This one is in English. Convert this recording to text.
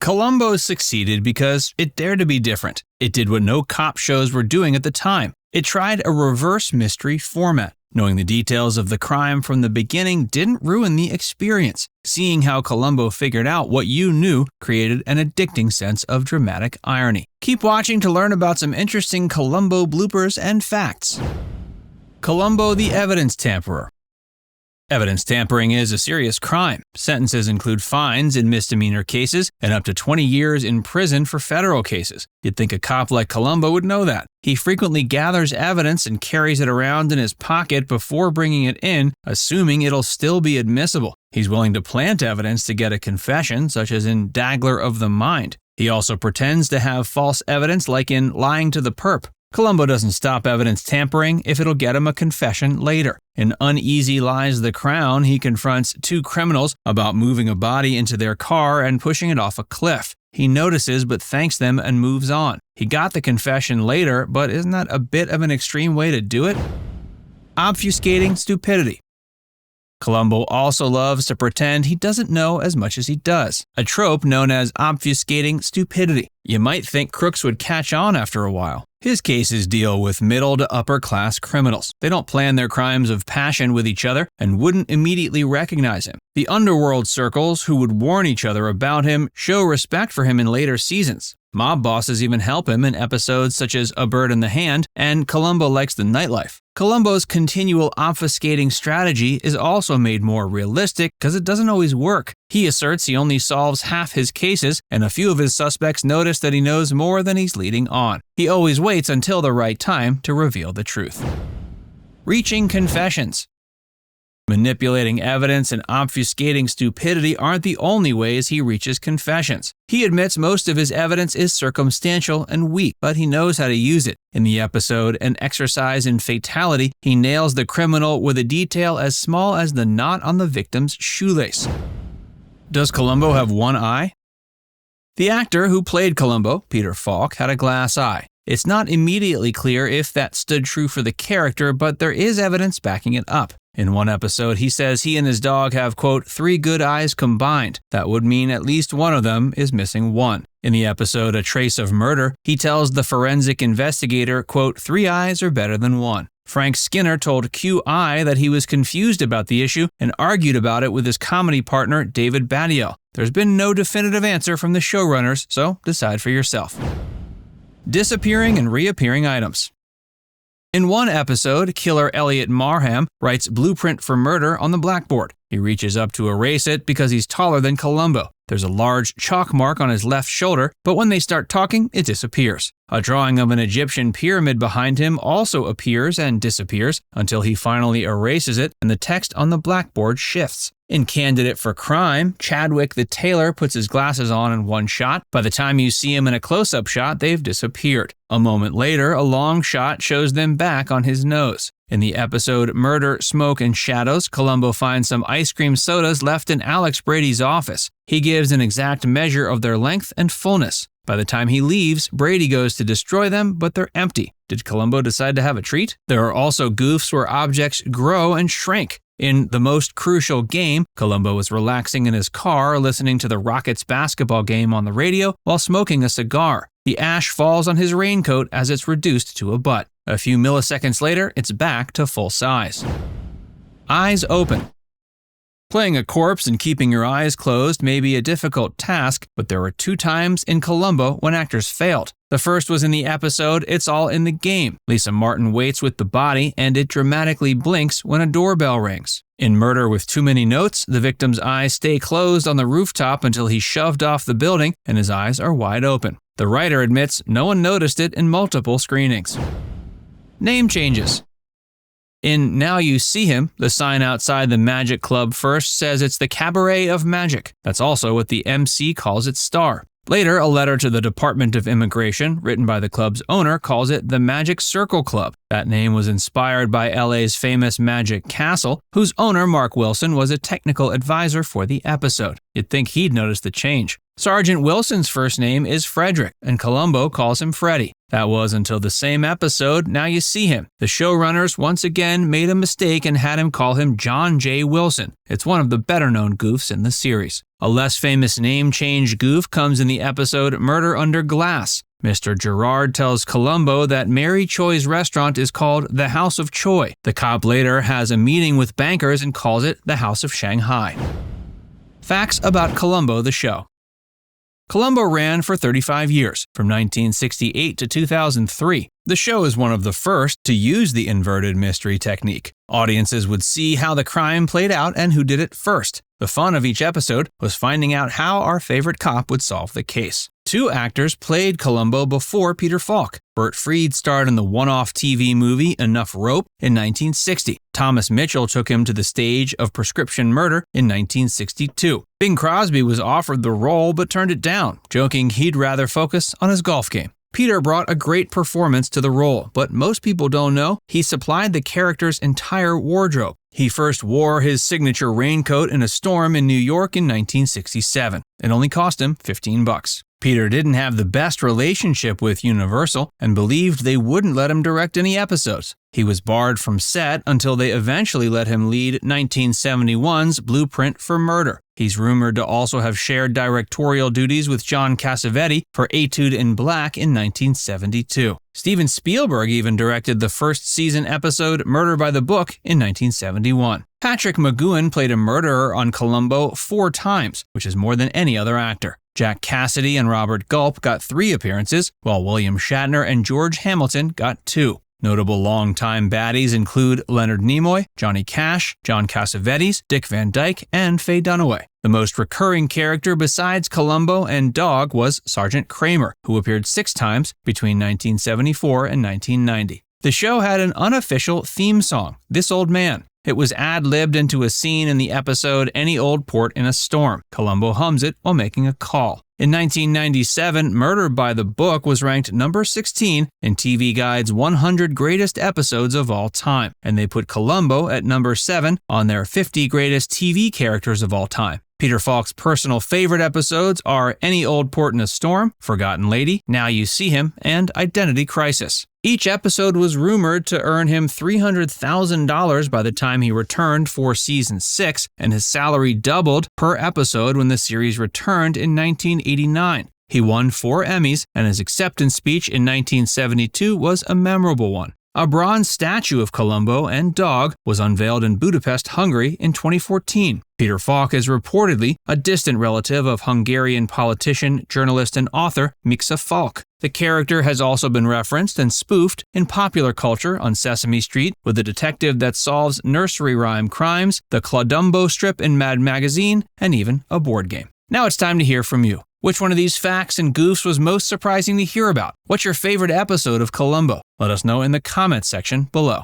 Columbo succeeded because it dared to be different. It did what no cop shows were doing at the time. It tried a reverse mystery format. Knowing the details of the crime from the beginning didn't ruin the experience. Seeing how Columbo figured out what you knew created an addicting sense of dramatic irony. Keep watching to learn about some interesting Columbo bloopers and facts. Columbo the Evidence Tamperer. Evidence tampering is a serious crime. Sentences include fines in misdemeanor cases and up to 20 years in prison for federal cases. You'd think a cop like Columbo would know that. He frequently gathers evidence and carries it around in his pocket before bringing it in, assuming it'll still be admissible. He's willing to plant evidence to get a confession, such as in Dagler of the Mind. He also pretends to have false evidence, like in Lying to the Perp. Columbo doesn't stop evidence tampering if it'll get him a confession later. In Uneasy Lies the Crown, he confronts two criminals about moving a body into their car and pushing it off a cliff. He notices but thanks them and moves on. He got the confession later, but isn't that a bit of an extreme way to do it? Obfuscating Stupidity. Columbo also loves to pretend he doesn't know as much as he does, a trope known as obfuscating stupidity. You might think crooks would catch on after a while. His cases deal with middle to upper class criminals. They don't plan their crimes of passion with each other and wouldn't immediately recognize him. The underworld circles, who would warn each other about him, show respect for him in later seasons. Mob bosses even help him in episodes such as A Bird in the Hand and Columbo Likes the Nightlife. Columbo's continual obfuscating strategy is also made more realistic because it doesn't always work. He asserts he only solves half his cases, and a few of his suspects notice that he knows more than he's leading on. He always waits until the right time to reveal the truth. Reaching confessions. Manipulating evidence and obfuscating stupidity aren't the only ways he reaches confessions. He admits most of his evidence is circumstantial and weak, but he knows how to use it. In the episode An Exercise in Fatality, he nails the criminal with a detail as small as the knot on the victim's shoelace. Does Columbo have one eye? The actor who played Columbo, Peter Falk, had a glass eye. It's not immediately clear if that stood true for the character, but there is evidence backing it up. In one episode, he says he and his dog have, quote, 3 good eyes combined. That would mean at least one of them is missing one. In the episode A Trace of Murder, he tells the forensic investigator, quote, 3 eyes are better than one. Frank Skinner told QI that he was confused about the issue and argued about it with his comedy partner, David Baddiel. There's been no definitive answer from the showrunners, so decide for yourself. Disappearing and reappearing items. In one episode, killer Elliot Marham writes blueprint for murder on the blackboard. He reaches up to erase it because he's taller than Columbo. There's a large chalk mark on his left shoulder, but when they start talking, it disappears. A drawing of an Egyptian pyramid behind him also appears and disappears until he finally erases it and the text on the blackboard shifts. In Candidate for Crime, Chadwick the tailor puts his glasses on in one shot. By the time you see him in a close-up shot, they've disappeared. A moment later, a long shot shows them back on his nose. In the episode Murder, Smoke, and Shadows, Columbo finds some ice cream sodas left in Alex Brady's office. He gives an exact measure of their length and fullness. By the time he leaves, Brady goes to destroy them, but they're empty. Did Columbo decide to have a treat? There are also goofs where objects grow and shrink. In The Most Crucial Game, Columbo was relaxing in his car listening to the Rockets basketball game on the radio while smoking a cigar. The ash falls on his raincoat as it's reduced to a butt. A few milliseconds later, it's back to full size. Eyes open. Playing a corpse and keeping your eyes closed may be a difficult task, but there were 2 times in Columbo when actors failed. The first was in the episode It's All in the Game. Lisa Martin waits with the body, and it dramatically blinks when a doorbell rings. In Murder with Too Many Notes, the victim's eyes stay closed on the rooftop until he's shoved off the building and his eyes are wide open. The writer admits no one noticed it in multiple screenings. Name changes. In Now You See Him, the sign outside the Magic Club first says it's the Cabaret of Magic. That's also what the MC calls its star. Later, a letter to the Department of Immigration, written by the club's owner, calls it the Magic Circle Club. That name was inspired by LA's famous Magic Castle, whose owner, Mark Wilson, was a technical advisor for the episode. You'd think he'd notice the change. Sergeant Wilson's first name is Frederick, and Columbo calls him Freddy. That was until the same episode, Now You See Him. The showrunners once again made a mistake and had him call him John J. Wilson. It's one of the better-known goofs in the series. A less famous name change goof comes in the episode Murder Under Glass. Mr. Gerard tells Columbo that Mary Choi's restaurant is called the House of Choi. The cop later has a meeting with bankers and calls it the House of Shanghai. Facts about Columbo the show. Columbo ran for 35 years, from 1968 to 2003. The show is one of the first to use the inverted mystery technique. Audiences would see how the crime played out and who did it first. The fun of each episode was finding out how our favorite cop would solve the case. 2 actors played Columbo before Peter Falk. Bert Freed starred in the one-off TV movie Enough Rope in 1960. Thomas Mitchell took him to the stage of Prescription Murder in 1962. Bing Crosby was offered the role but turned it down, joking he'd rather focus on his golf game. Peter brought a great performance to the role, but most people don't know he supplied the character's entire wardrobe. He first wore his signature raincoat in a storm in New York in 1967. It only cost him $15. Peter didn't have the best relationship with Universal and believed they wouldn't let him direct any episodes. He was barred from set until they eventually let him lead 1971's Blueprint for Murder. He's rumored to also have shared directorial duties with John Cassavetes for Etude in Black in 1972. Steven Spielberg even directed the first season episode Murder by the Book in 1971. Patrick McGoohan played a murderer on Columbo 4 times, which is more than any other actor. Jack Cassidy and Robert Gulp got 3 appearances, while William Shatner and George Hamilton got 2. Notable longtime baddies include Leonard Nimoy, Johnny Cash, John Cassavetes, Dick Van Dyke, and Faye Dunaway. The most recurring character besides Columbo and Dog was Sergeant Kramer, who appeared 6 times between 1974 and 1990. The show had an unofficial theme song, This Old Man. It was ad-libbed into a scene in the episode Any Old Port in a Storm. Columbo hums it while making a call. In 1997, Murder by the Book was ranked number 16 in TV Guide's 100 Greatest Episodes of All Time, and they put Columbo at number 7 on their 50 Greatest TV Characters of All Time. Peter Falk's personal favorite episodes are Any Old Port in a Storm, Forgotten Lady, Now You See Him, and Identity Crisis. Each episode was rumored to earn him $300,000 by the time he returned for season 6, and his salary doubled per episode when the series returned in 1989. He won 4 Emmys, and his acceptance speech in 1972 was a memorable one. A bronze statue of Columbo and Dog was unveiled in Budapest, Hungary in 2014. Peter Falk is reportedly a distant relative of Hungarian politician, journalist, and author Mixa Falk. The character has also been referenced and spoofed in popular culture on Sesame Street with a detective that solves nursery rhyme crimes, the Columbo strip in Mad Magazine, and even a board game. Now it's time to hear from you. Which one of these facts and goofs was most surprising to hear about? What's your favorite episode of Columbo? Let us know in the comments section below.